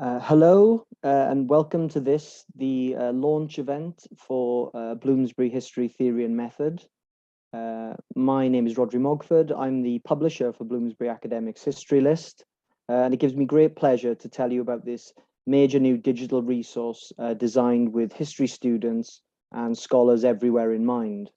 Hello and welcome to the launch event for Bloomsbury History, Theory and Method. My name is Rhodri Mogford. I'm the publisher for Bloomsbury Academics History List, and it gives me great pleasure to tell you about this major new digital resource designed with history students and scholars everywhere in mind.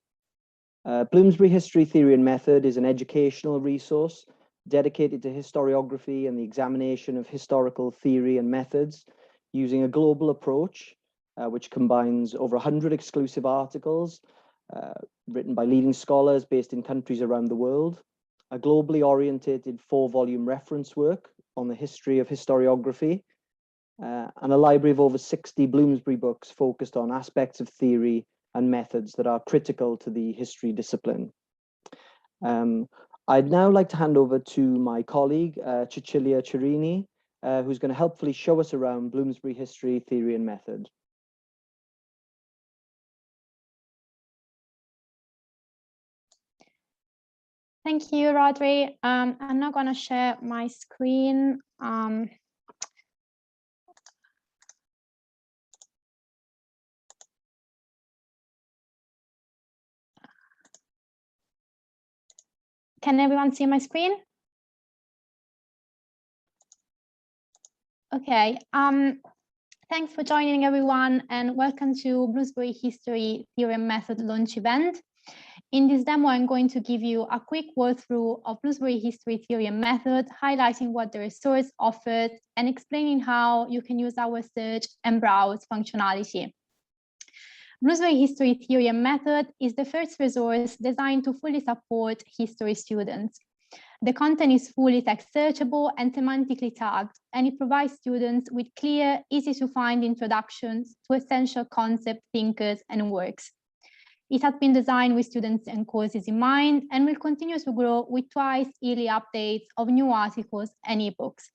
Bloomsbury History, Theory and Method is an educational resource dedicated to historiography and the examination of historical theory and methods using a global approach, which combines over 100 exclusive articles written by leading scholars based in countries around the world, a globally orientated 4-volume reference work on the history of historiography, and a library of over 60 Bloomsbury books focused on aspects of theory and methods that are critical to the history discipline. I'd now like to hand over to my colleague, Cecilia Cerini, who's going to helpfully show us around Bloomsbury History, Theory and Method. Thank you, Rhodri. I'm now going to share my screen. Can everyone see my screen? Okay. Thanks for joining, everyone, and welcome to Bloomsbury History, Theory and Method launch event. In this demo, I'm going to give you a quick walkthrough of Bloomsbury History, Theory and Method, highlighting what the resource offers and explaining how you can use our search and browse functionality. Bloomsbury History, Theory and Method is the first resource designed to fully support history students. The content is fully text searchable and semantically tagged, and it provides students with clear, easy to find introductions to essential concepts, thinkers, and works. It has been designed with students and courses in mind and will continue to grow with twice-yearly updates of new articles and ebooks.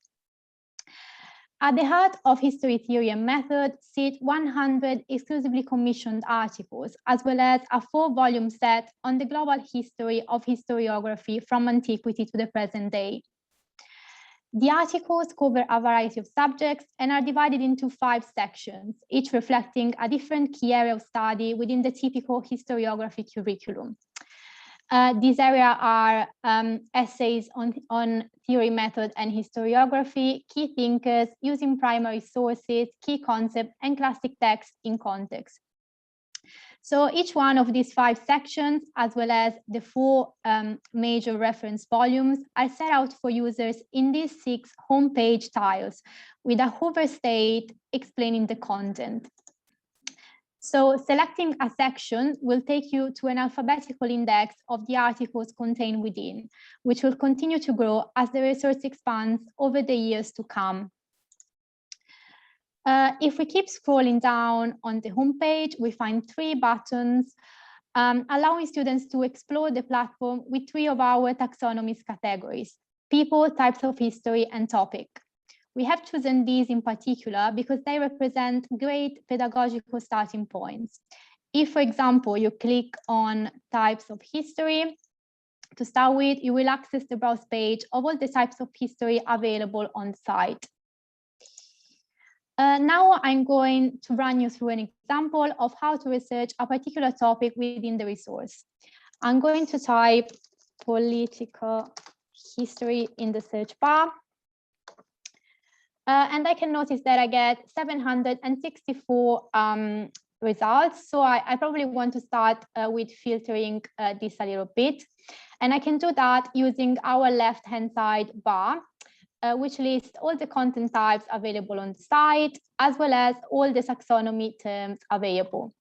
At the heart of History, Theory and Method sit 100 exclusively commissioned articles, as well as a 4-volume set on the global history of historiography from antiquity to the present day. The articles cover a variety of subjects and are divided into 5 sections, each reflecting a different key area of study within the typical historiography curriculum. These areas are essays on theory, method, and historiography, key thinkers, using primary sources, key concepts, and classic texts in context. So each one of these 5 sections, as well as the 4 major reference volumes, are set out for users in these 6 homepage tiles with a hover state explaining the content. So selecting a section will take you to an alphabetical index of the articles contained within, which will continue to grow as the resource expands over the years to come. If we keep scrolling down on the homepage, we find 3 buttons allowing students to explore the platform with 3 of our taxonomy's categories: people, types of history, and topic. We have chosen these in particular because they represent great pedagogical starting points. If, for example, you click on types of history, to start with, you will access the browse page of all the types of history available on the site. Now I'm going to run you through an example of how to research a particular topic within the resource. I'm going to type political history in the search bar. And I can notice that I get 764 results. So I probably want to start with filtering this a little bit. And I can do that using our left-hand side bar, which lists all the content types available on the site, as well as all the taxonomy terms available.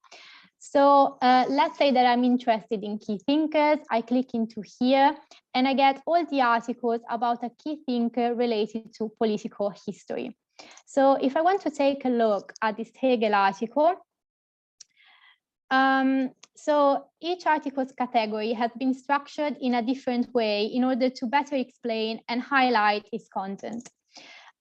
So let's say that I'm interested in key thinkers. I click into here and I get all the articles about a key thinker related to political history. So if I want to take a look at this Hegel article, so each article's category has been structured in a different way in order to better explain and highlight its content.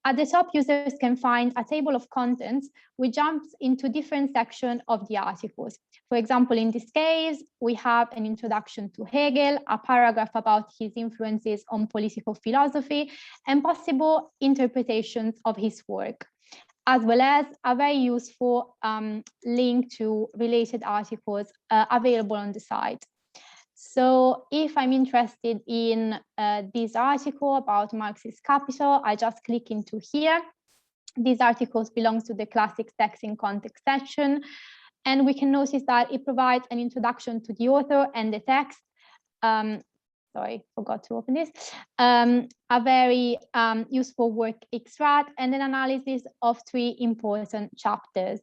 At the top, users can find a table of contents which jumps into different sections of the articles. For example, in this case, we have an introduction to Hegel, a paragraph about his influences on political philosophy, and possible interpretations of his work. as well as a very useful link to related articles available on the site. So if I'm interested in this article about Marxist capital, I just click into here. These articles belong to the classic text in context section. And we can notice that it provides an introduction to the author and the text. Sorry, forgot to open this. A very useful work extract and an analysis of 3 important chapters.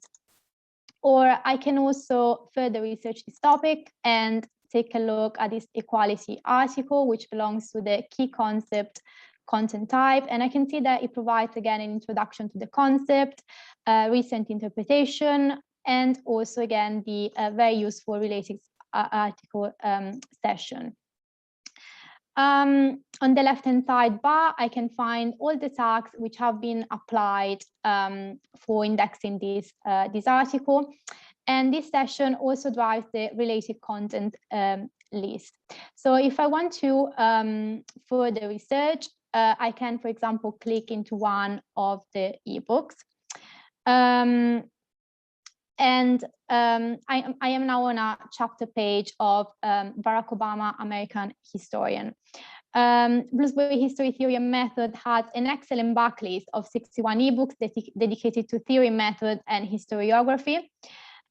Or I can also further research this topic and take a look at this equality article, which belongs to the key concept content type. And I can see that it provides, again, an introduction to the concept, recent interpretation, and also, again, the very useful related article session. On the left-hand side bar, I can find all the tags which have been applied for indexing this article. And this session also drives the related content list. So if I want to further research, I can, for example, click into one of the ebooks. I am now on a chapter page of Barack Obama, American Historian. Bloomsbury History, Theory and Method has an excellent backlist of 61 ebooks dedicated to theory, method, and historiography.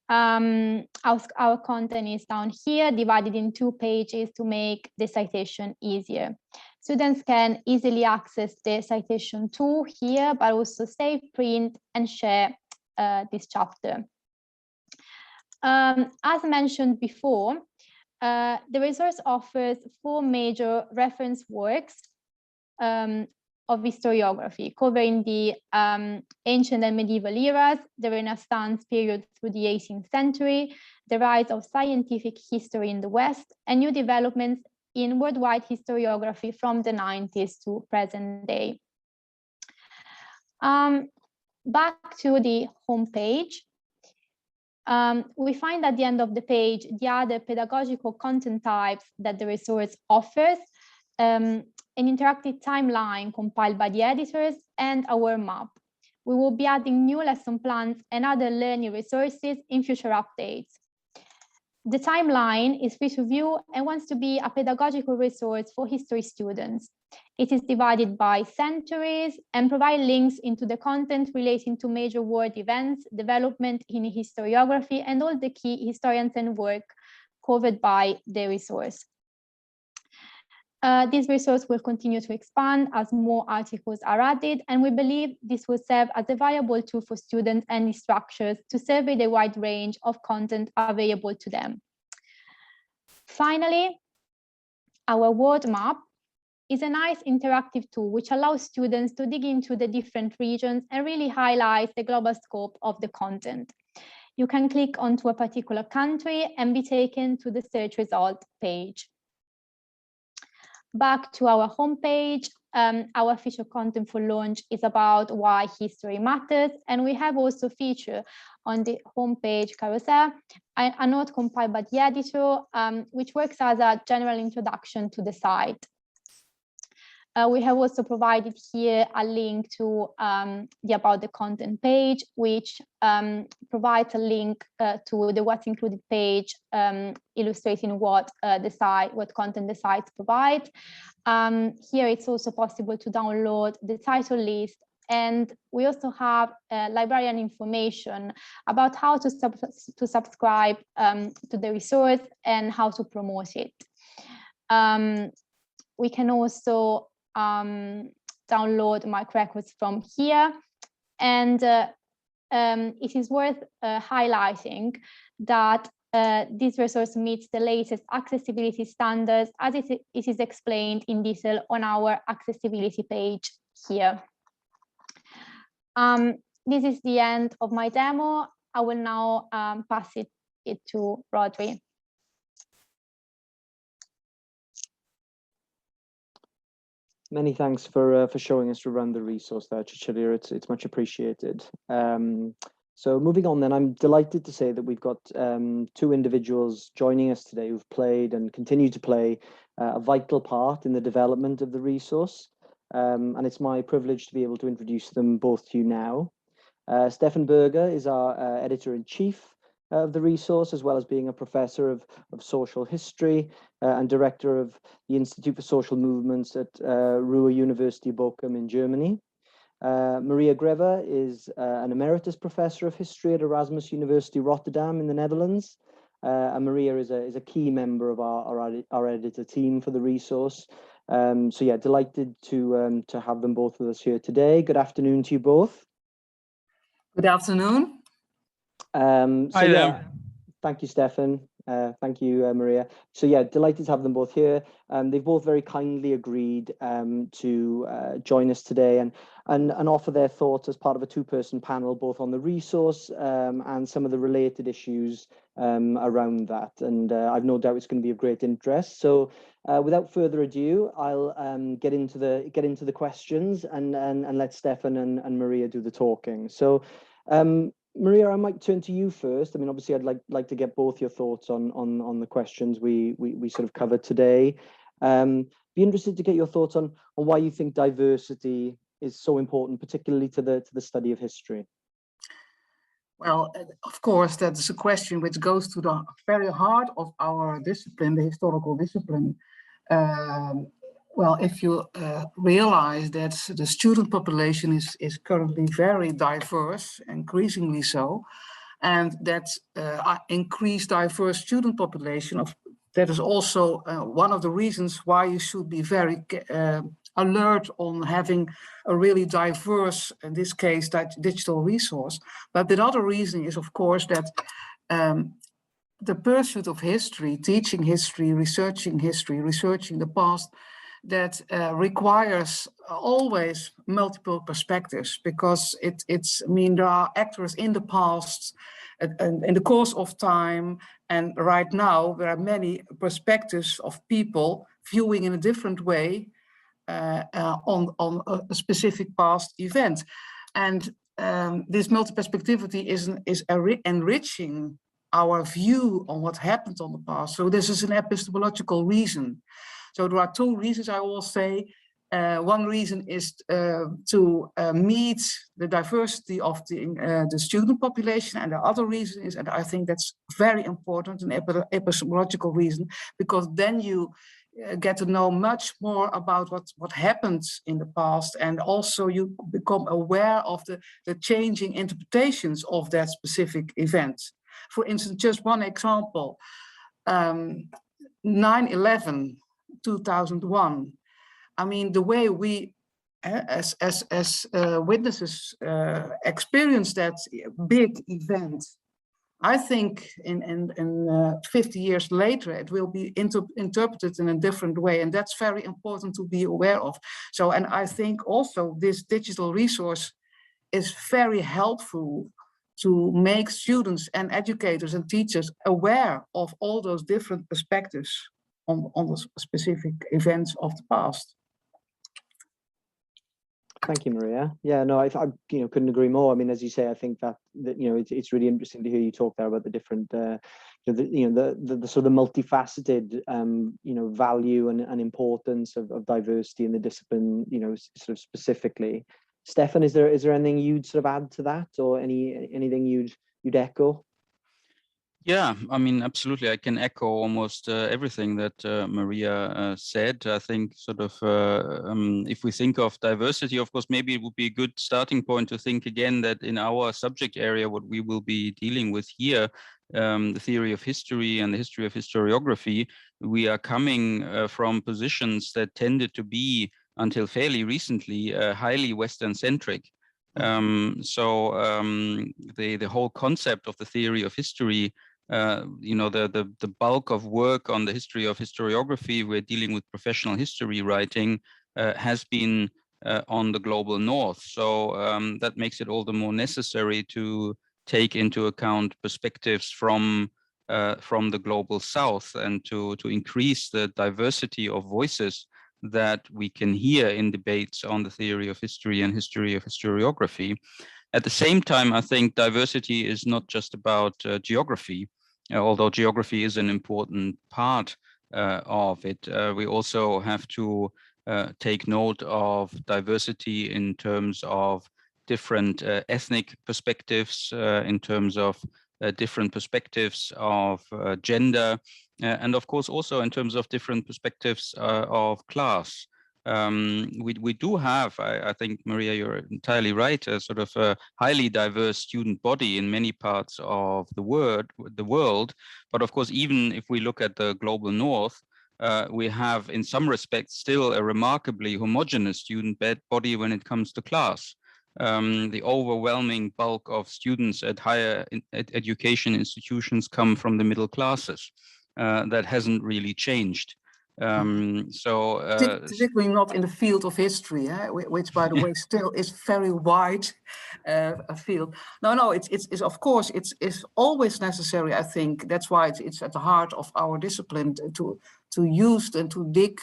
Our content is down here, divided in 2 pages to make the citation easier. Students can easily access the citation tool here, but also save, print, and share this chapter. As mentioned before, the resource offers 4 major reference works of historiography, covering the ancient and medieval eras, the Renaissance period through the 18th century, the rise of scientific history in the West, and new developments in worldwide historiography from the 90s to present day. Back to the homepage. We find at the end of the page the other pedagogical content types that the resource offers, an interactive timeline compiled by the editors, and a word map. We will be adding new lesson plans and other learning resources in future updates. The timeline is free to view and wants to be a pedagogical resource for history students. It is divided by centuries and provides links into the content relating to major world events, development in historiography, and all the key historians and work covered by the resource. This resource will continue to expand as more articles are added, and we believe this will serve as a viable tool for students and instructors to survey the wide range of content available to them. Finally, our word map is a nice interactive tool which allows students to dig into the different regions and really highlight the global scope of the content. You can click onto a particular country and be taken to the search result page. Back to our homepage, our feature content for launch is about why history matters, and we have also featured on the homepage carousel a note compiled by the editor, which works as a general introduction to the site. We have also provided here a link to the About the Content page, which provides a link to the What's Included page, illustrating what content the site provides. Here it's also possible to download the title list, and we also have librarian information about how to subscribe to the resource and how to promote it. We can also download MARC records from here, and it is worth highlighting that this resource meets the latest accessibility standards as it is explained in detail on our accessibility page here. This is the end of my demo. I will now pass it to Rhodri. Many thanks for showing us around the resource there, Cecilia. It's much appreciated. So moving on then, I'm delighted to say that we've got 2 individuals joining us today who've played and continue to play a vital part in the development of the resource. And it's my privilege to be able to introduce them both to you now. Stefan Berger is our editor-in-chief of the resource, as well as being a professor of social history and director of the Institute for Social Movements at Ruhr University Bochum in Germany. Maria Grever is an emeritus professor of history at Erasmus University Rotterdam in the Netherlands. And Maria is a key member of our editor team for the resource. So yeah, delighted to have them both with us here today. Good afternoon to you both. Good afternoon. So yeah, thank you, Stefan. Thank you, Maria. So yeah, delighted to have them both here. They've both very kindly agreed to join us today and offer their thoughts as part of a two-person panel, both on the resource and some of the related issues around that. And I've no doubt it's going to be of great interest. So without further ado, I'll get into the questions and let Stefan and Maria do the talking. So. Maria, I might turn to you first. I mean, obviously, I'd like to get both your thoughts on the questions we sort of covered today. Be interested to get your thoughts on why you think diversity is so important, particularly to the study of history. Well, of course, that is a question which goes to the very heart of our discipline, the historical discipline. Well, if you realize that the student population is currently very diverse, increasingly so, and that increased diverse student population, that is also one of the reasons why you should be very alert on having a really diverse, in this case, digital resource. But the other reason is, of course, that the pursuit of history, teaching history, researching the past, that requires always multiple perspectives, because I mean, there are actors in the past and in the course of time, and right now there are many perspectives of people viewing in a different way on a specific past event. And this multi-perspectivity is enriching our view on what happened on the past. So this is an epistemological reason. So there are two reasons, I will say. One reason is to meet the diversity of the student population, and the other reason is, and I think that's very important, an epistemological reason, because then you get to know much more about what happened in the past, and also you become aware of the changing interpretations of that specific event. For instance, just one example, 9/11, 2001. I mean, the way we, as witnesses, experience that big event, I think in 50 years later, it will be interpreted in a different way. And that's very important to be aware of. So, and I think also this digital resource is very helpful to make students and educators and teachers aware of all those different perspectives on the specific events of the past. Thank you, Maria. Yeah, no, I couldn't agree more. I mean, as you say, I think that it's really interesting to hear you talk there about the different the sort of multifaceted value and importance of diversity in the discipline, sort of specifically. Stefan, is there anything you'd sort of add to that, or anything you'd echo? Yeah, I mean, absolutely. I can echo almost everything that Maria said. I think sort of if we think of diversity, of course, maybe it would be a good starting point to think again that in our subject area, what we will be dealing with here, the theory of history and the history of historiography, we are coming from positions that tended to be, until fairly recently, highly Western-centric. The whole concept of the theory of history, the bulk of work on the history of historiography, we're dealing with professional history writing, has been on the global north. So that makes it all the more necessary to take into account perspectives from the global south, and to increase the diversity of voices that we can hear in debates on the theory of history and history of historiography. At the same time, I think diversity is not just about geography, although geography is an important part of it. We also have to take note of diversity in terms of different ethnic perspectives, in terms of different perspectives of gender, and of course also in terms of different perspectives of class. We do have, I think, Maria, you're entirely right, a sort of a highly diverse student body in many parts of the world. But of course, even if we look at the global north, we have in some respects still a remarkably homogeneous student body when it comes to class. The overwhelming bulk of students at higher education institutions come from the middle classes. That hasn't really changed. Particularly not in the field of history, which, by the way, still is very wide a field. No, it's of course it's always necessary. I think that's why it's at the heart of our discipline to use and to dig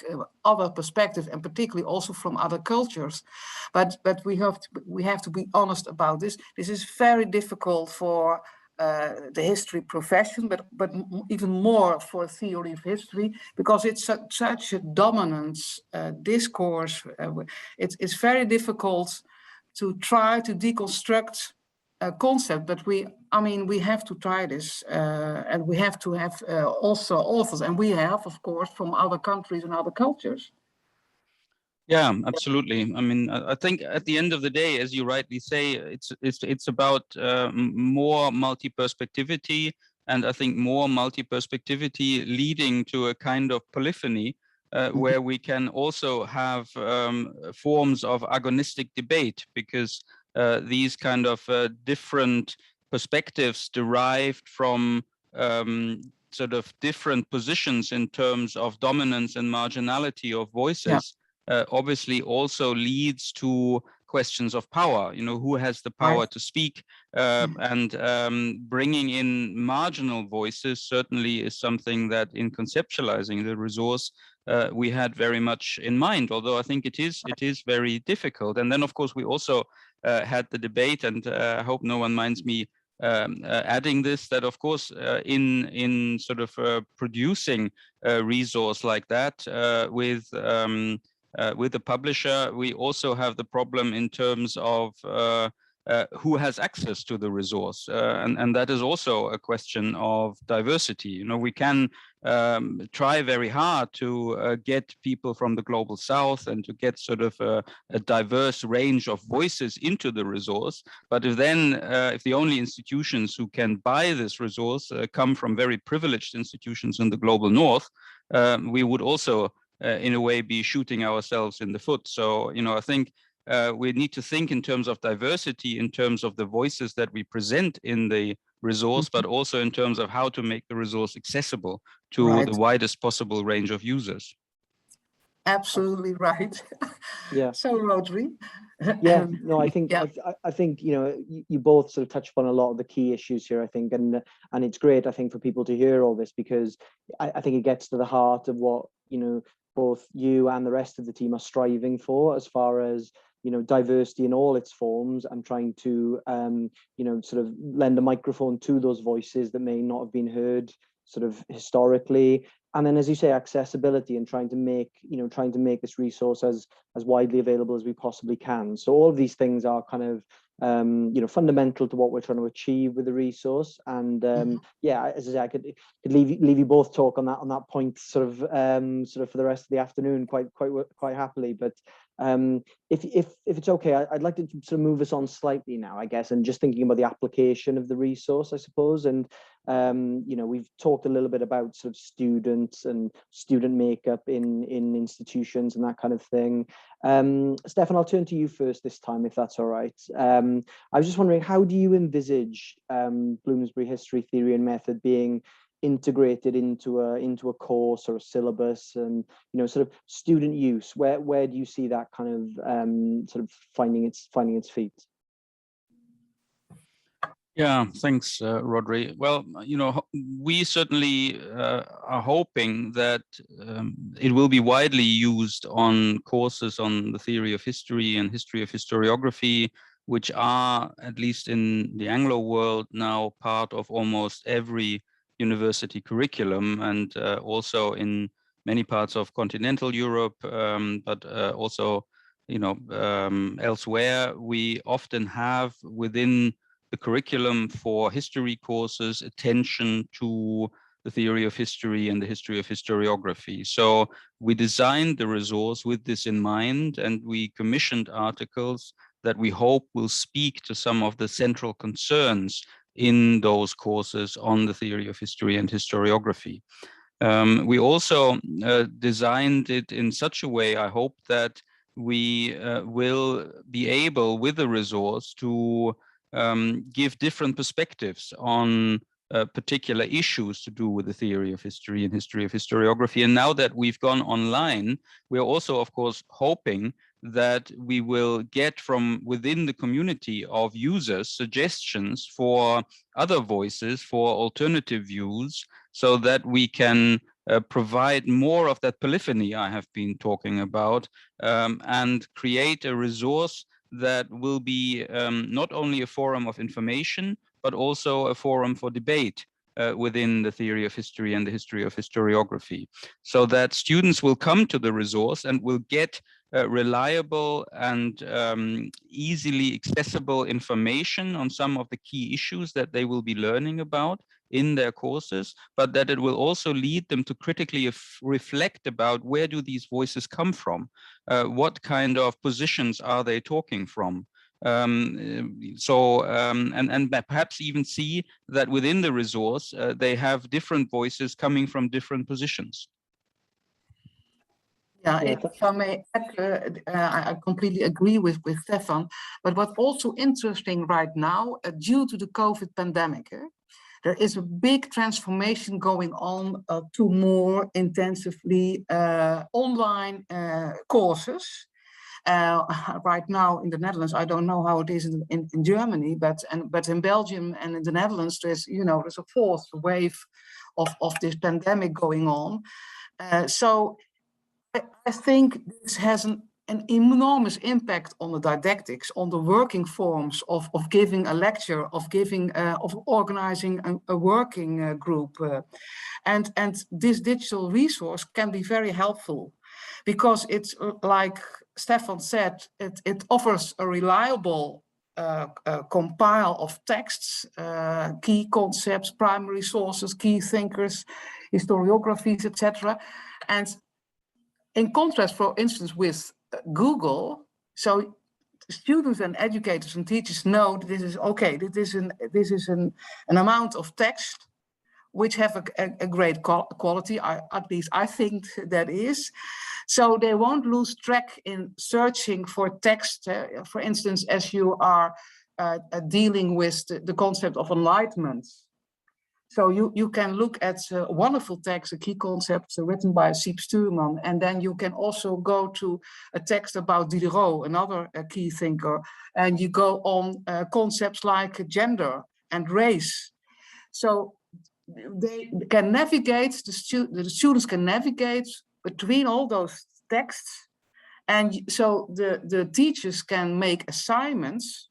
other perspectives, and particularly also from other cultures. But we have to be honest about this. This is very difficult for the history profession, but even more for theory of history, because it's such a dominant discourse. It's very difficult to try to deconstruct a concept, but we have to try this, and we have to have also authors, and we have, of course, from other countries and other cultures. Yeah, absolutely. I mean, I think at the end of the day, as you rightly say, it's about more multi-perspectivity, and I think more multi-perspectivity leading to a kind of polyphony, where we can also have forms of agonistic debate, because these kind of different perspectives derived from sort of different positions in terms of dominance and marginality of voices. Obviously also leads to questions of power. You know, who has the power to speak, and bringing in marginal voices certainly is something that, in conceptualizing the resource, we had very much in mind. Although I think it is very difficult. And then, of course, we also had the debate, and I hope no one minds me adding this, that of course in sort of producing a resource like that with the publisher, we also have the problem in terms of who has access to the resource, and that is also a question of diversity. You know, we can try very hard to get people from the global south and to get sort of a diverse range of voices into the resource, but if the only institutions who can buy this resource come from very privileged institutions in the global north, we would also in a way be shooting ourselves in the foot. So, you know, I think we need to think in terms of diversity, in terms of the voices that we present in the resource, but also in terms of how to make the resource accessible to the widest possible range of users. Absolutely right. Yeah. So, Rhodri. Yeah, no, I think yeah. I think, you know, you both sort of touched upon a lot of the key issues here, I think, and it's great, I think, for people to hear all this, because I think it gets to the heart of what, you know, both you and the rest of the team are striving for, as far as, you know, diversity in all its forms, and trying to you know, sort of lend a microphone to those voices that may not have been heard sort of historically. And then, as you say, accessibility, and trying to make this resource as widely available as we possibly can. So all of these things are kind of you know, fundamental to what we're trying to achieve with the resource. And yeah, as I say, I could leave you both talk on that point sort of for the rest of the afternoon quite happily. But if it's okay, I'd like to sort of move us on slightly now, I guess, and just thinking about the application of the resource, I suppose. And you know, we've talked a little bit about sort of students and student makeup in institutions and that kind of thing. Stefan, I'll turn to you first this time, if that's all right. I was just wondering, how do you envisage Bloomsbury History Theory and Method being integrated into a course or a syllabus, and, you know, sort of student use? Where do you see that kind of sort of finding its feet? Yeah, thanks, Rhodri. Well, you know, we certainly are hoping that it will be widely used on courses on the theory of history and history of historiography, which are, at least in the Anglo world, now part of almost every university curriculum, and also in many parts of continental Europe, but also elsewhere, we often have within the curriculum for history courses attention to the theory of history and the history of historiography. So we designed the resource with this in mind, and we commissioned articles that we hope will speak to some of the central concerns in those courses on the theory of history and historiography. We also designed it in such a way, I hope, that we will be able, with the resource, to give different perspectives on particular issues to do with the theory of history and history of historiography. And now that we've gone online, we are also, of course, hoping that we will get from within the community of users suggestions for other voices, for alternative views, so that we can provide more of that polyphony I have been talking about, and create a resource that will be not only a forum of information, but also a forum for debate within the theory of history and the history of historiography, so that students will come to the resource and will get reliable and easily accessible information on some of the key issues that they will be learning about in their courses, but that it will also lead them to critically reflect about where do these voices come from, what kind of positions are they talking from. And perhaps even see that within the resource they have different voices coming from different positions. Yeah, if I may add, I completely agree with Stefan, but what's also interesting right now, due to the COVID pandemic, there is a big transformation going on to more intensively online courses. Right now in the Netherlands, I don't know how it is in Germany, but in Belgium and in the Netherlands, there's a fourth wave of this pandemic going on. So I think this has an enormous impact on the didactics, on the working forms of giving a lecture, of organizing a working group, and this digital resource can be very helpful, because it's like Stefan said, it offers a reliable compile of texts, key concepts, primary sources, key thinkers, historiographies, etc. And in contrast, for instance, with Google, so students and educators and teachers know that this is okay. This is an amount of text which have a great quality. At least I think that is. So they won't lose track in searching for text. For instance, as you are dealing with the concept of enlightenment. So you can look at a wonderful text, a key concept written by Siep Stuurman, and then you can also go to a text about Diderot, another key thinker, and you go on concepts like gender and race. So they can navigate, the students can navigate between all those texts, and so the teachers can make assignments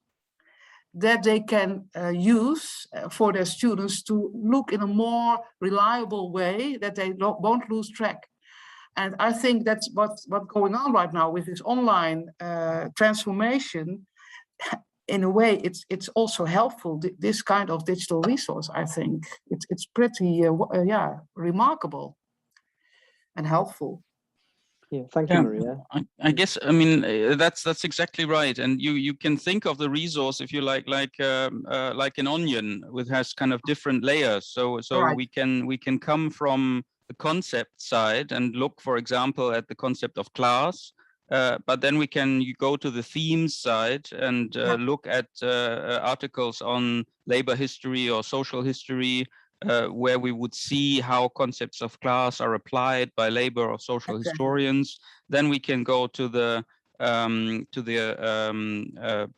that they can use for their students to look in a more reliable way, that they won't lose track. And I think that's what's going on right now with this online transformation. In a way, it's also helpful, this kind of digital resource. I think it's pretty remarkable and helpful. Yeah, thank you, Maria. I guess, I mean, that's exactly right. And you can think of the resource, if you like an onion, which has kind of different layers. So right. we can come from the concept side and look, for example, at the concept of class. But then you go to the themes side and look at articles on labor history or social history, where we would see how concepts of class are applied by labor or social historians. Then we can go to the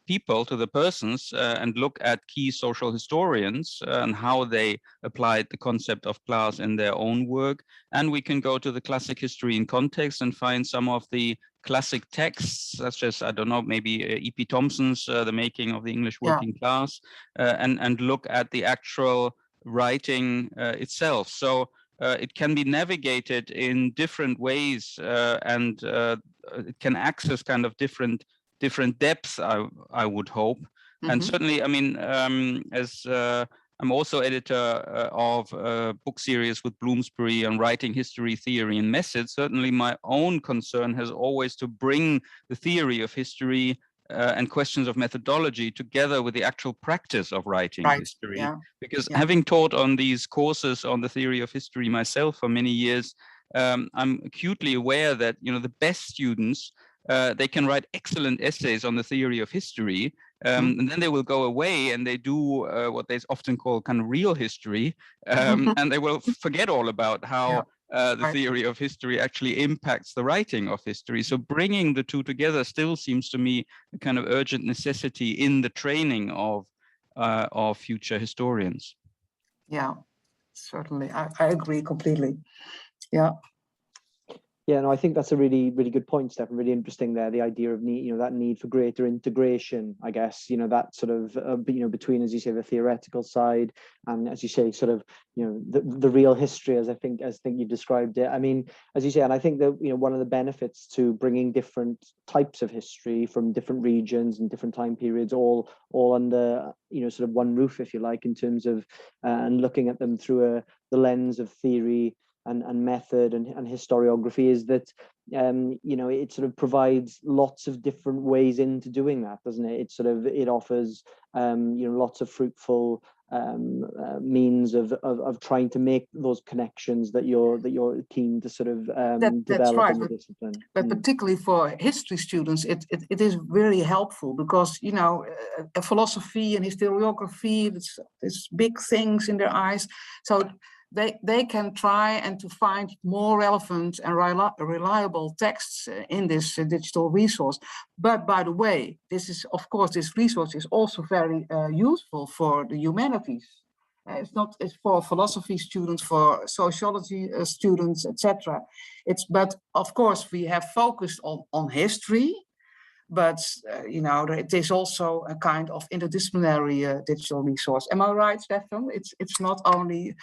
people, to the persons, and look at key social historians and how they applied the concept of class in their own work. And we can go to the classic history in context and find some of the classic texts, such as, I don't know, maybe E.P. Thompson's The Making of the English Working Class, and look at the actual writing itself. So it can be navigated in different ways, and it can access kind of different depths, I would hope. And certainly, I mean, as I'm also editor of a book series with Bloomsbury on writing history, theory, and method. Certainly, my own concern has always to bring the theory of history and questions of methodology together with the actual practice of writing history. Because having taught on these courses on the theory of history myself for many years, I'm acutely aware that, you know, the best students, they can write excellent essays on the theory of history, and then they will go away and they do what they often call kind of real history, and they will forget all about how the theory of history actually impacts the writing of history. So bringing the two together still seems to me a kind of urgent necessity in the training of future historians. Yeah, certainly. I agree completely. Yeah. Yeah, no, I think that's a really, really good point, Stefan. Really interesting there. The idea of need, you know, that need for greater integration, I guess, you know, that sort of, you know, between, as you say, the theoretical side and, as you say, sort of, you know, the real history, as I think you described it. I mean, as you say, and I think that, you know, one of the benefits to bringing different types of history from different regions and different time periods, all under, you know, sort of one roof, if you like, in terms of and looking at them through the lens of theory and method and historiography, is that you know, it sort of provides lots of different ways into doing that, doesn't it? It offers you know, lots of fruitful means of trying to make those connections that you're keen to sort of develop in the discipline. But particularly for history students, it is very helpful because, you know, philosophy and historiography, it's big things in their eyes. So they can try and to find more relevant and reliable texts in this digital resource. But by the way, this resource is also very useful for the humanities. It's for philosophy students, for sociology students, etc. But of course we have focused on history, but you know, it is also a kind of interdisciplinary digital resource. Am I right, Stefan? It's not only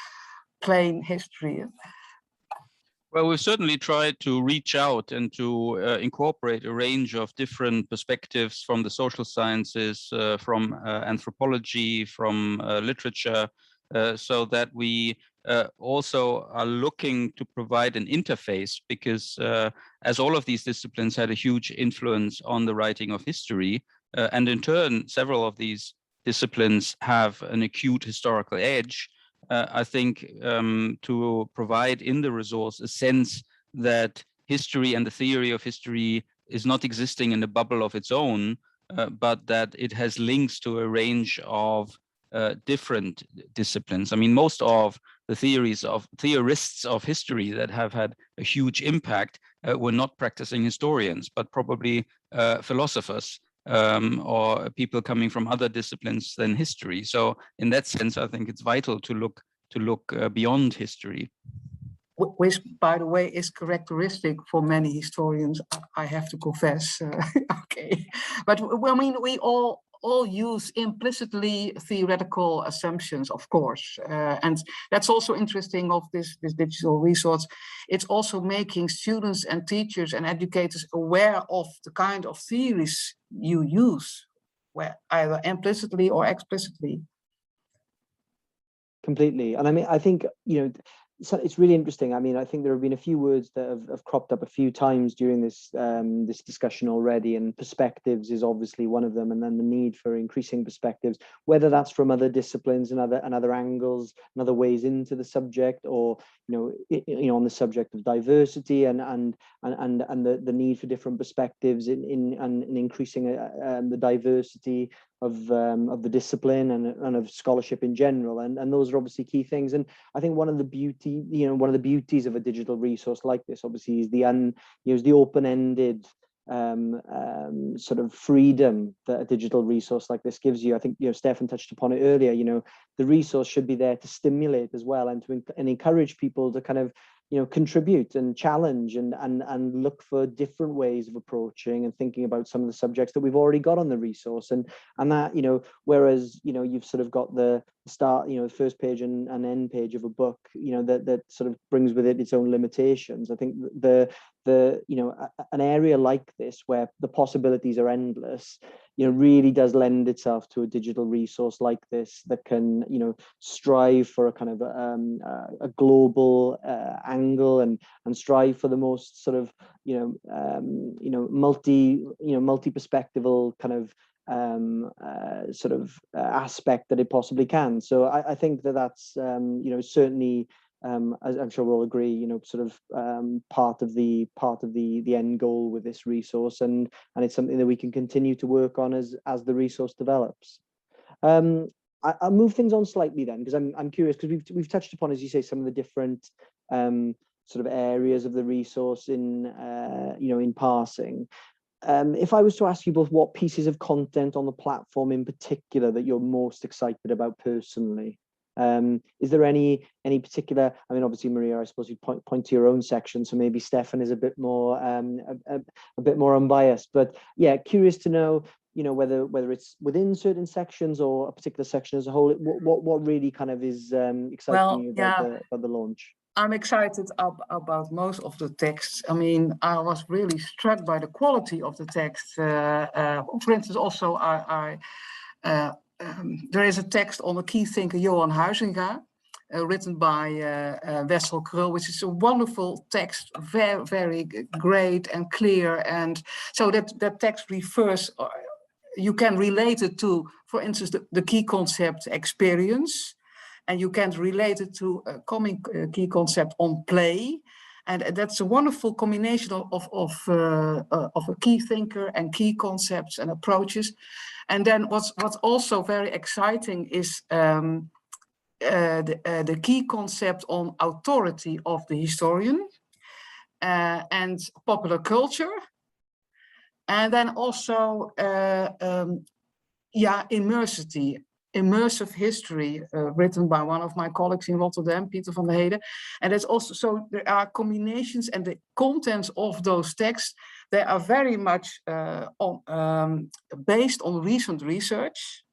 plain history. Well, we've certainly tried to reach out and to incorporate a range of different perspectives from the social sciences, from anthropology, from literature, so that we also are looking to provide an interface, because as all of these disciplines had a huge influence on the writing of history, and in turn, several of these disciplines have an acute historical edge, I think to provide in the resource a sense that history and the theory of history is not existing in a bubble of its own, but that it has links to a range of different disciplines. I mean, most of the theorists of history that have had a huge impact were not practicing historians, but probably philosophers. Or people coming from other disciplines than history. So in that sense, I think it's vital to look beyond history. Which, by the way, is characteristic for many historians, I have to confess. Okay, but I mean, we all use implicitly theoretical assumptions, of course, and that's also interesting of this digital resource. It's also making students and teachers and educators aware of the kind of theories you use, where either implicitly or explicitly. Completely, and I mean, I think, you know, so it's really interesting. I mean, I think there have been a few words that have cropped up a few times during this this discussion already, and perspectives is obviously one of them, and then the need for increasing perspectives, whether that's from other disciplines and other angles and other ways into the subject, or you know, on the subject of diversity and the need for different perspectives in increasing the diversity of the discipline and of scholarship in general, and those are obviously key things. And I think one of the beauties of a digital resource like this, obviously, is the open-ended sort of freedom that a digital resource like this gives you. I think, you know, Stefan touched upon it earlier. You know, the resource should be there to stimulate as well, and to encourage people to kind of, you know, contribute and challenge and look for different ways of approaching and thinking about some of the subjects that we've already got on the resource, and that, you know, whereas, you know, you've sort of got the start, the first page and end page of a book, that sort of brings with it its own limitations. I think an area like this where the possibilities are endless, really does lend itself to a digital resource like this that can, strive for a kind of a global angle and strive for the most sort of, multi-perspectival kind of aspect that it possibly can. So I think that's certainly, as I'm sure we'll agree, part of the end goal with this resource, and it's something that we can continue to work on as the resource develops. I'll move things on slightly then, because I'm curious, because we've touched upon, as you say, some of the different sort of areas of the resource in in passing. If I was to ask you both what pieces of content on the platform in particular that you're most excited about personally, is there any particular? I mean, obviously, Maria, I suppose you point to your own section, so maybe Stefan is a bit more a bit more unbiased. But yeah, curious to know, whether it's within certain sections or a particular section as a whole. What really kind of is exciting you about the launch? I'm excited about most of the texts. I mean, I was really struck by the quality of the text. For instance, also there is a text on the key thinker Johan Huizinga, written by Wessel Krul, which is a wonderful text, very, very great and clear. And so that text refers, you can relate it to, for instance, the key concept experience. And you can relate it to a common key concept on play, and that's a wonderful combination of a key thinker and key concepts and approaches. And then what's also very exciting is the key concept on authority of the historian and popular culture, and then also immersive history, written by one of my colleagues in Rotterdam, Peter van der Heden. And it's also, so there are combinations, and the contents of those texts, they are very much based on recent research.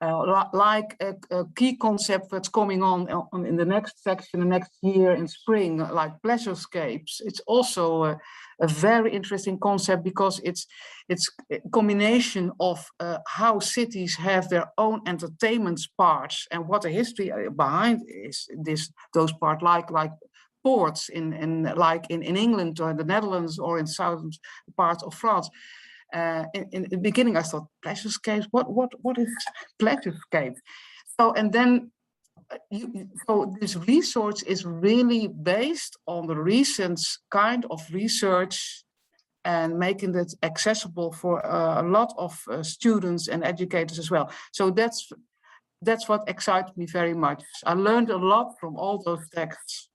Like a key concept that's coming on in the next section, the next year in spring, like pleasurescapes. It's also a very interesting concept, because it's a combination of how cities have their own entertainment parts and what the history behind is those parts, like ports in England or in the Netherlands or in southern parts of France. In the beginning, I thought pleasurescapes. What is pleasurescape? So, and then so this resource is really based on the recent kind of research and making it accessible for a lot of students and educators as well. So that's what excites me very much. I learned a lot from all those texts.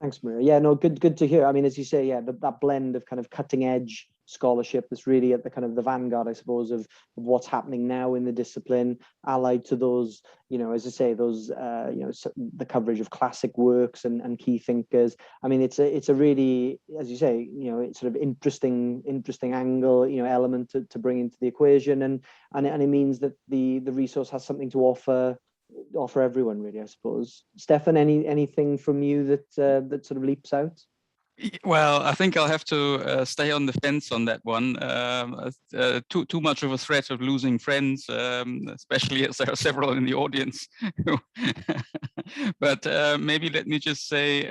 Thanks, Maria. Yeah, no, good to hear. I mean, as you say, yeah, that blend of kind of cutting edge scholarship that's really at the kind of the vanguard, I suppose, of what's happening now in the discipline, allied to those, as I say, those, the coverage of classic works and key thinkers. I mean, it's a really, as you say, it's sort of interesting angle, element to bring into the equation, and it means that the resource has something to offer everyone, really, I suppose. Stefan, anything from you that sort of leaps out? Well, I think I'll have to stay on the fence on that one. Too much of a threat of losing friends, especially as there are several in the audience. But maybe let me just say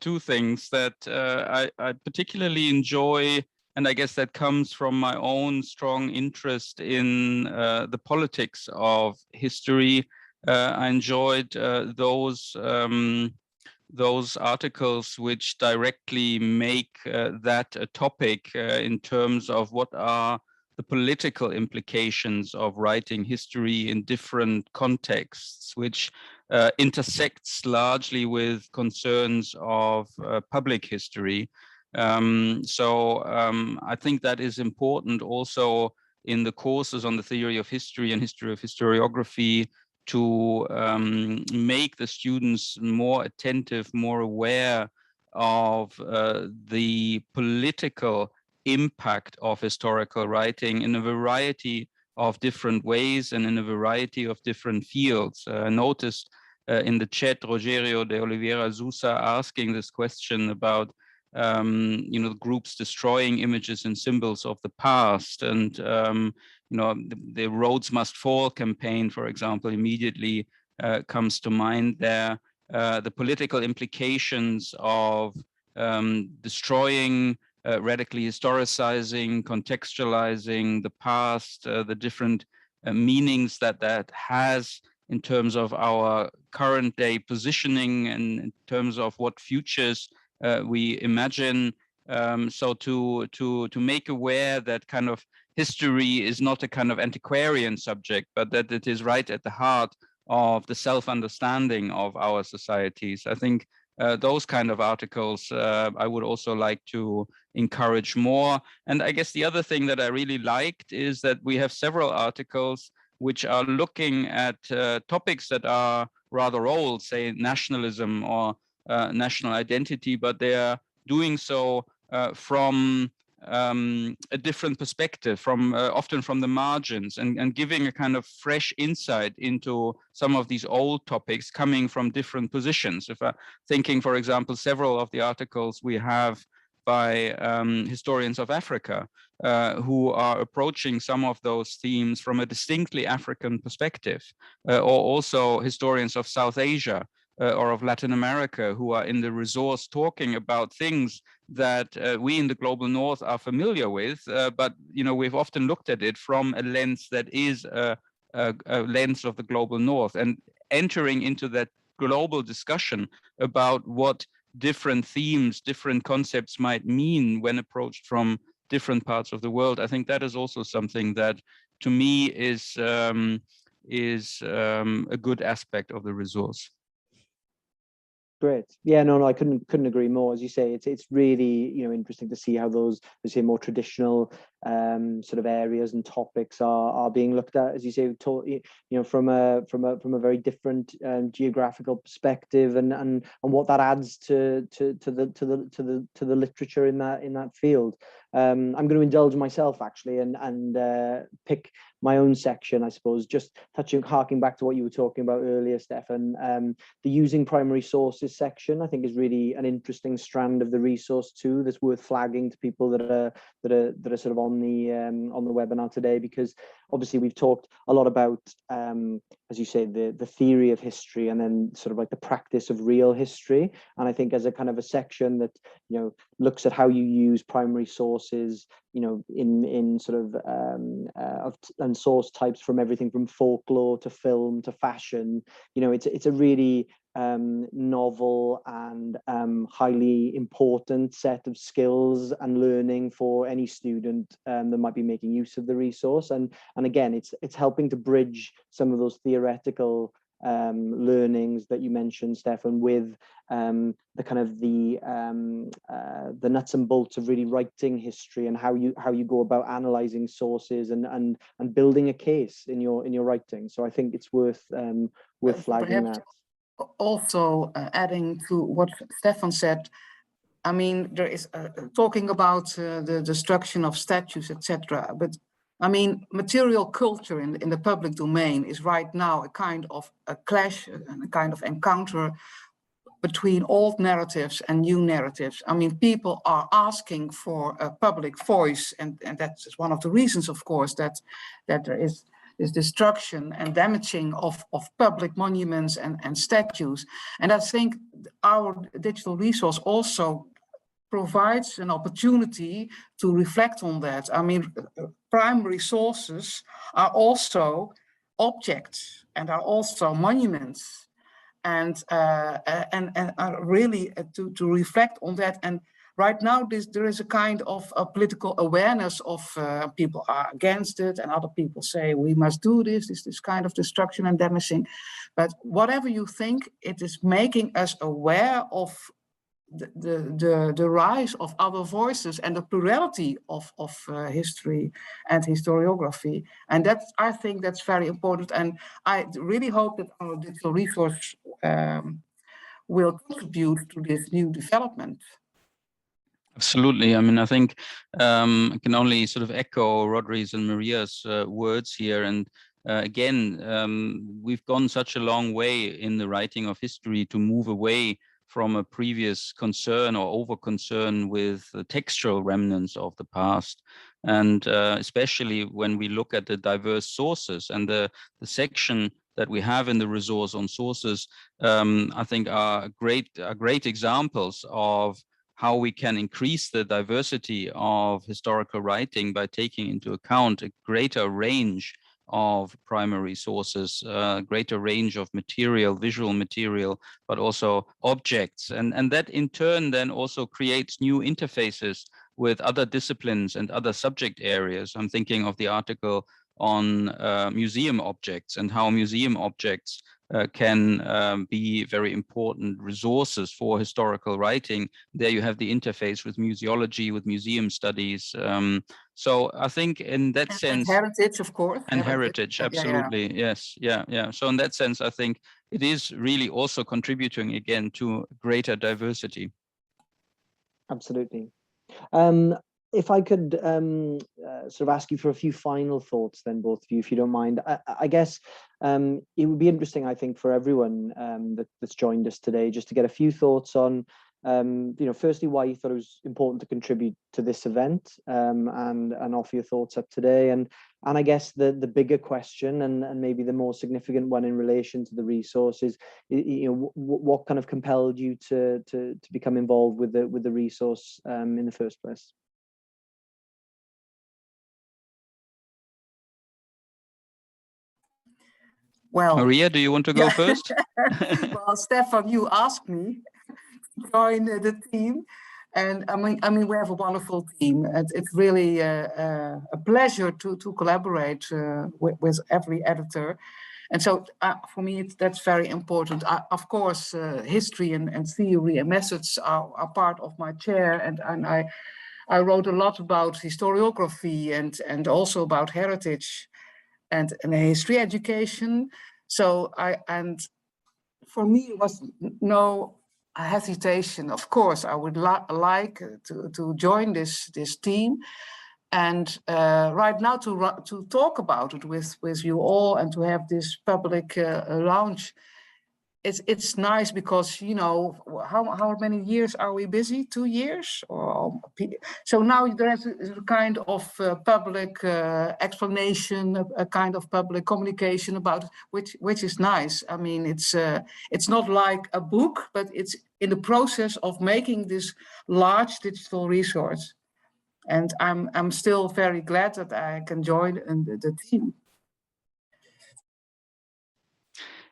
two things that I particularly enjoy, and I guess that comes from my own strong interest in the politics of history. I enjoyed those articles which directly make that a topic in terms of what are the political implications of writing history in different contexts, which intersects largely with concerns of public history. So I think that is important also in the courses on the theory of history and history of historiography, to make the students more attentive, more aware of the political impact of historical writing in a variety of different ways and in a variety of different fields. I noticed in the chat Rogério de Oliveira Sousa asking this question about groups destroying images and symbols of the past, and the Roads Must Fall campaign, for example, immediately comes to mind there. The political implications of destroying, radically historicizing, contextualizing the past, the different meanings that has in terms of our current day positioning and in terms of what futures we imagine. So to make aware that kind of history is not a kind of antiquarian subject, but that it is right at the heart of the self-understanding of our societies. I think those kind of articles I would also like to encourage more. And I guess the other thing that I really liked is that we have several articles which are looking at topics that are rather old, say nationalism or national identity, but they are doing so from a different perspective, from often from the margins, and giving a kind of fresh insight into some of these old topics coming from different positions. If I'm thinking, for example, several of the articles we have by historians of Africa who are approaching some of those themes from a distinctly African perspective, or also historians of South Asia or of Latin America who are in the resource talking about things that we in the global north are familiar with, but we've often looked at it from a lens that is a lens of the global north, and entering into that global discussion about what different themes, different concepts might mean when approached from different parts of the world. I think that is also something that to me is a good aspect of the resource. Great. Yeah, no, I couldn't agree more. As you say, it's really interesting to see how those, let's say, more traditional sort of areas and topics are being looked at, as you say, from a very different geographical perspective, and what that adds to the literature in that field. I'm going to indulge myself actually and pick my own section, I suppose, just harking back to what you were talking about earlier, Stefan. The using primary sources section, I think, is really an interesting strand of the resource too, that's worth flagging to people that are sort of on the webinar today, because obviously we've talked a lot about, as you say, the theory of history, and then sort of like the practice of real history. And I think as a kind of a section that looks at how you use primary sources, in sort of and source types from everything from folklore to film to fashion, it's a really novel and highly important set of skills and learning for any student that might be making use of the resource. And again, it's helping to bridge some of those theoretical learnings that you mentioned, Stefan, with the kind of the nuts and bolts of really writing history, and how you go about analyzing sources and building a case in your writing. So I think it's worth flagging that. Also, adding to what Stefan said, I mean, there is talking about the destruction of statues, etc. But I mean, material culture in the public domain is right now a kind of a clash, a kind of encounter between old narratives and new narratives. I mean, people are asking for a public voice, and that's one of the reasons, of course, that there is this destruction and damaging of public monuments and statues. And I think our digital resource also provides an opportunity to reflect on that. I mean, primary sources are also objects and are also monuments, and are really to reflect on that. And right now, there is a kind of a political awareness of people are against it, and other people say we must do this kind of destruction and damaging. But whatever you think, it is making us aware of the rise of other voices and the plurality of history and historiography. And I think that's very important. And I really hope that our digital resource will contribute to this new development. Absolutely. I mean, I think I can only sort of echo Rhodri's and Maria's words here. And again, we've gone such a long way in the writing of history to move away from a previous concern or over concern with the textual remnants of the past. And especially when we look at the diverse sources and the section that we have in the resource on sources, I think are great examples of how we can increase the diversity of historical writing by taking into account a greater range of primary sources, greater range of material, visual material, but also objects. And that in turn then also creates new interfaces with other disciplines and other subject areas. I'm thinking of the article on museum objects and how museum objects can be very important resources for historical writing. There you have the interface with museology, with museum studies. So I think in that sense, heritage, of course, and heritage, absolutely, yes, yeah. So in that sense, I think it is really also contributing again to greater diversity. Absolutely. If I could sort of ask you for a few final thoughts, then both of you, if you don't mind. I guess it would be interesting, I think, for everyone that's joined us today, just to get a few thoughts on, firstly, why you thought it was important to contribute to this event, and offer your thoughts up today, and I guess the bigger question, and maybe the more significant one in relation to the resources, what kind of compelled you to become involved with the resource in the first place? Well, Maria, do you want to go first? Well, Stefan, you asked me to join the team, and I mean, we have a wonderful team. It's really a pleasure to collaborate with every editor, and so for me, that's very important. Of course, history and theory and methods are part of my chair, and I wrote a lot about historiography and also about heritage and history education. So for me, it was no hesitation. Of course, I would like to join this team, and right now to talk about it with you all and to have this public launch. It's nice because how many years are we busy? 2 years, so now there's a kind of public explanation, a kind of public communication about it, which is nice. I mean, it's not like a book, but it's in the process of making this large digital resource, and I'm still very glad that I can join the team.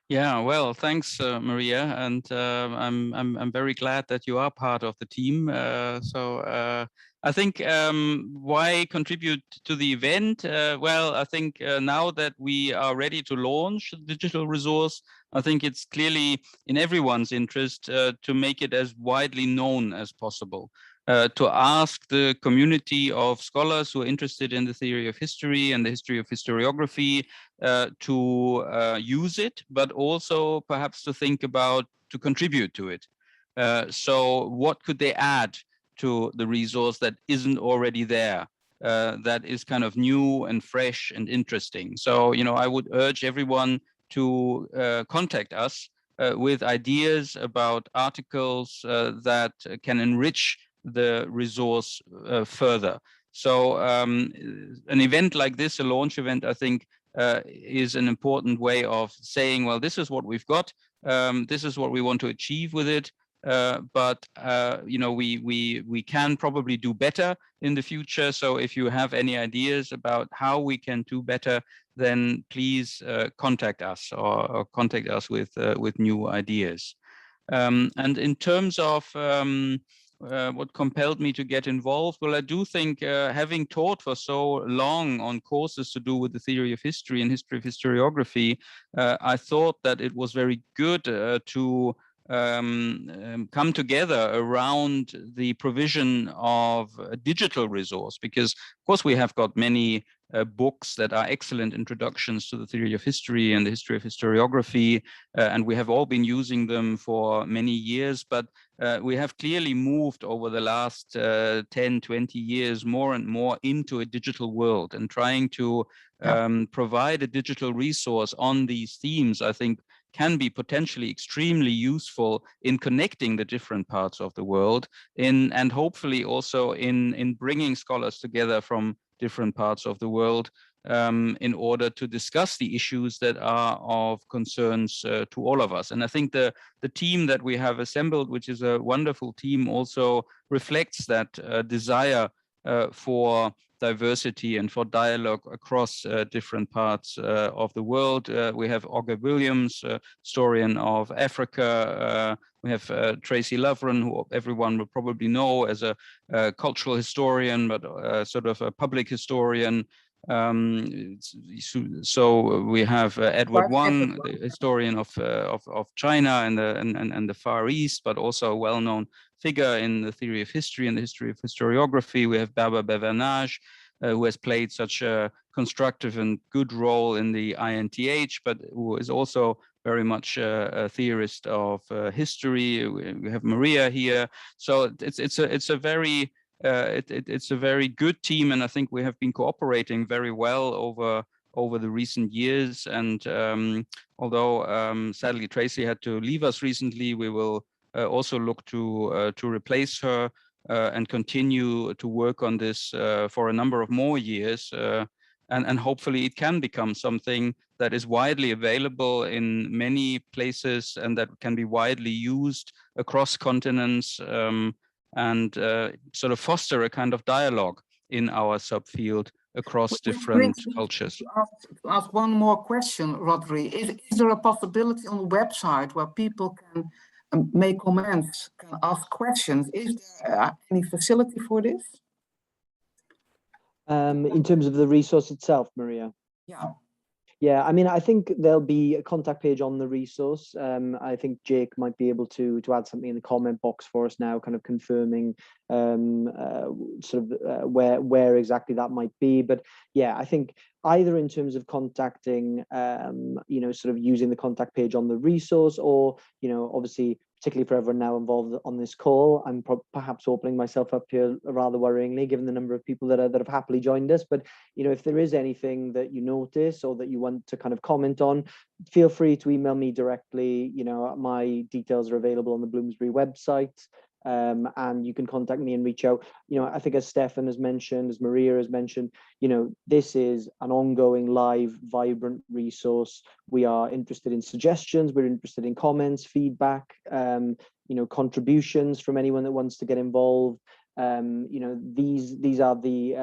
Yeah, well, thanks, Maria, and I'm very glad that you are part of the team. I think why contribute to the event? Well, I think now that we are ready to launch the digital resource, I think it's clearly in everyone's interest to make it as widely known as possible. To ask the community of scholars who are interested in the theory of history and the history of historiography to use it, but also perhaps to think about to contribute to it. So what could they add to the resource that isn't already there, that is kind of new and fresh and interesting? So, I would urge everyone to contact us with ideas about articles that can enrich the resource further. So an event like this, a launch event, I think is an important way of saying, well, this is what we've got. This is what we want to achieve with it. But we can probably do better in the future. So if you have any ideas about how we can do better, then please contact us or contact us with new ideas. And in terms of what compelled me to get involved? Well, I do think having taught for so long on courses to do with the theory of history and history of historiography, I thought that it was very good to come together around the provision of a digital resource, because of course we have got many books that are excellent introductions to the theory of history and the history of historiography, and we have all been using them for many years, but we have clearly moved over the last 10, 20 years more and more into a digital world, and trying to provide a digital resource on these themes, I think, can be potentially extremely useful in connecting the different parts of the world, and hopefully also in bringing scholars together from different parts of the world in order to discuss the issues that are of concerns to all of us. And I think the team that we have assembled, which is a wonderful team, also reflects that desire for diversity and for dialogue across different parts of the world. We have Auger Williams, historian of Africa. We have Tracy Lovren, who everyone will probably know as a cultural historian, but sort of a public historian. So we have Edward Wang, the historian of China and the Far East, but also a well-known figure in the theory of history and the history of historiography. We have Berger Bevernage, who has played such a constructive and good role in the INTH, but who is also very much a theorist of history. We have Maria here, so it's a very good team, and I think we have been cooperating very well over the recent years. And although sadly Tracy had to leave us recently, we will also look to replace her and continue to work on this for a number of more years. And hopefully it can become something that is widely available in many places and that can be widely used across continents, and sort of foster a kind of dialogue in our subfield across different cultures. To ask one more question, Rhodri. Is there a possibility on the website where people can make comments, can ask questions? Is there any facility for this? In terms of the resource itself, Maria? Yeah. Yeah, I mean, I think there'll be a contact page on the resource. I think Jake might be able to add something in the comment box for us now, kind of confirming where exactly that might be. But yeah, I think either in terms of contacting, sort of using the contact page on the resource, or, obviously, particularly for everyone now involved on this call, I'm perhaps opening myself up here rather worryingly, given the number of people that have happily joined us. But if there is anything that you notice or that you want to kind of comment on, feel free to email me directly. My details are available on the Bloomsbury website. And you can contact me and reach out. I think as Stefan has mentioned, as Maria has mentioned, this is an ongoing, live, vibrant resource. We are interested in suggestions. We're interested in comments, feedback, contributions from anyone that wants to get involved. These are the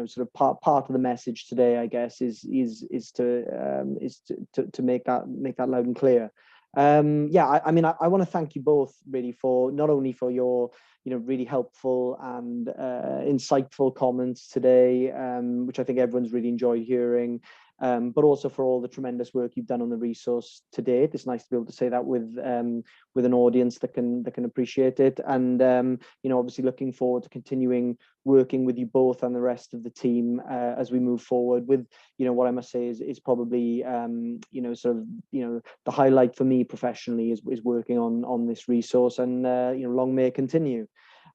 sort of part of the message today, I guess, is to make that loud and clear. I mean, I want to thank you both really for not only for your really helpful and insightful comments today, which I think everyone's really enjoyed hearing, but also for all the tremendous work you've done on the resource to date. It's nice to be able to say that with an audience that can appreciate it, and obviously looking forward to continuing working with you both and the rest of the team as we move forward with what I must say is probably the highlight for me professionally is working on this resource, and long may it continue.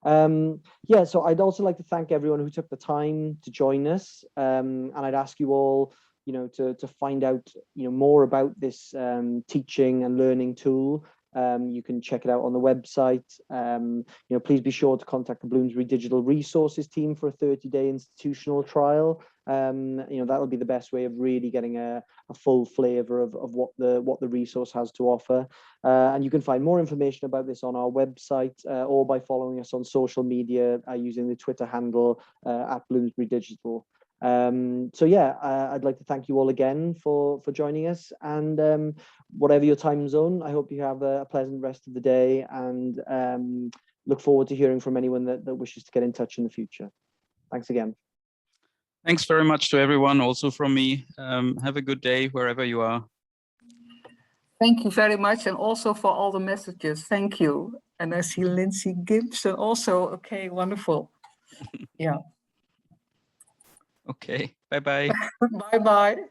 So I'd also like to thank everyone who took the time to join us, and I'd ask you all to find out more about this teaching and learning tool. You can check it out on the website. Please be sure to contact the Bloomsbury Digital Resources team for a 30-day institutional trial. That'll be the best way of really getting a full flavor of what the resource has to offer. And you can find more information about this on our website or by following us on social media using the Twitter handle at Bloomsbury Digital. I'd like to thank you all again for joining us, and whatever your time zone, I hope you have a pleasant rest of the day, and look forward to hearing from anyone that wishes to get in touch in the future. Thanks again. Thanks very much to everyone, also from me. Have a good day wherever you are. Thank you very much, and also for all the messages. Thank you. And I see Lindsay Gibson also. Okay, wonderful. Yeah. Okay, bye-bye. Bye-bye.